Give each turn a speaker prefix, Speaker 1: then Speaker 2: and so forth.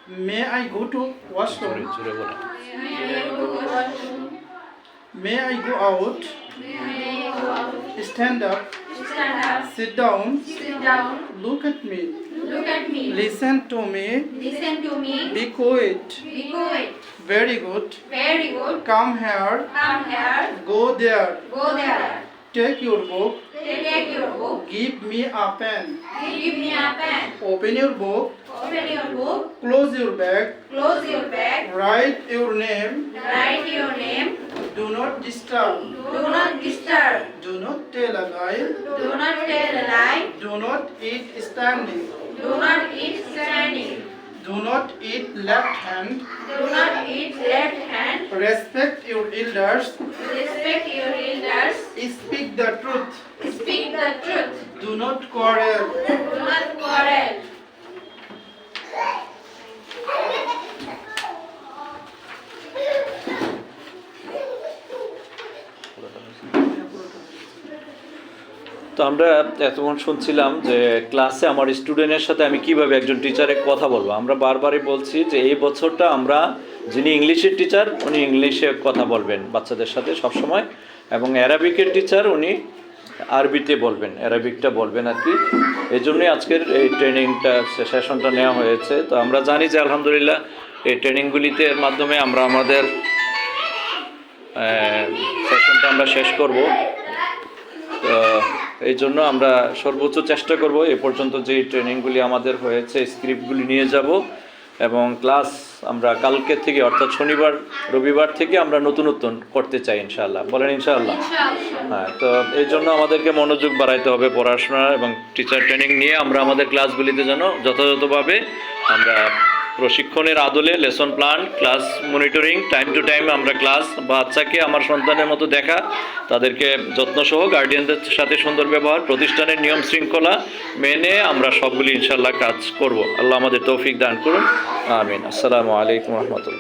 Speaker 1: May I go to washroom? May I go out? Stand up. Sit down. Look at me. Listen to me. Be quiet. Very good. Come here. Go there. Take your book. Give me a pen. Open your book. Close your bag. Write your name. Do not disturb. Do not tell a lie. Do not eat standing. Do not eat left hand. Respect your elders. Speak the truth. Do not quarrel.
Speaker 2: তো আমরা এতক্ষণ শুনছিলাম যে ক্লাসে আমার স্টুডেন্টের সাথে আমি কিভাবে একজন টিচারের কথা বলবো। আমরা বারবারই বলছি যে এই বছরটা আমরা যিনি ইংলিশের টিচার উনি ইংলিশে কথা বলবেন বাচ্চাদের সাথে সবসময়, এবং অ্যারাবিকের টিচার উনি আরবিতে বলবেন, অ্যারাবিকটা বলবেন আর কি। এই জন্যই আজকের এই ট্রেনিংটা সেশনটা নেওয়া হয়েছে। তো আমরা জানি যে আলহামদুলিল্লাহ এই ট্রেনিংগুলিতে এর মাধ্যমে আমরা আমাদের সেশনটা আমরা শেষ করব। তো এই জন্য আমরা সর্বোচ্চ চেষ্টা করব এ পর্যন্ত যে ট্রেনিংগুলি আমাদের হয়েছে স্ক্রিপ্টগুলি নিয়ে যাব, এবং ক্লাস আমরা কালকে থেকে অর্থাৎ শনিবার রবিবার থেকে আমরা নতুন করতে চাই ইনশাআল্লাহ। বলেন ইনশাআল্লাহ। হ্যাঁ, তো এই জন্য আমাদেরকে মনোযোগ বাড়াইতে হবে পড়াশোনা এবং টিচার ট্রেনিং নিয়ে আমরা আমাদের ক্লাসগুলিতে যেন যথাযথভাবে আমরা প্রশিক্ষণের আদলে lesson plan, class monitoring, time to time আমরা ক্লাস বাচ্চাকে আমার সন্তানের মতো দেখা, তাদেরকে যত্নসহ গার্ডিয়ানদের সাথে সুন্দর ব্যবহার, প্রতিষ্ঠানের নিয়ম শৃঙ্খলা মেনে আমরা সবগুলি ইনশাআল্লাহ কাজ করব। আল্লাহ আমাদের তৌফিক দান করুন, আমিন। আসসালামু আলাইকুম রহমতুল্লাহ।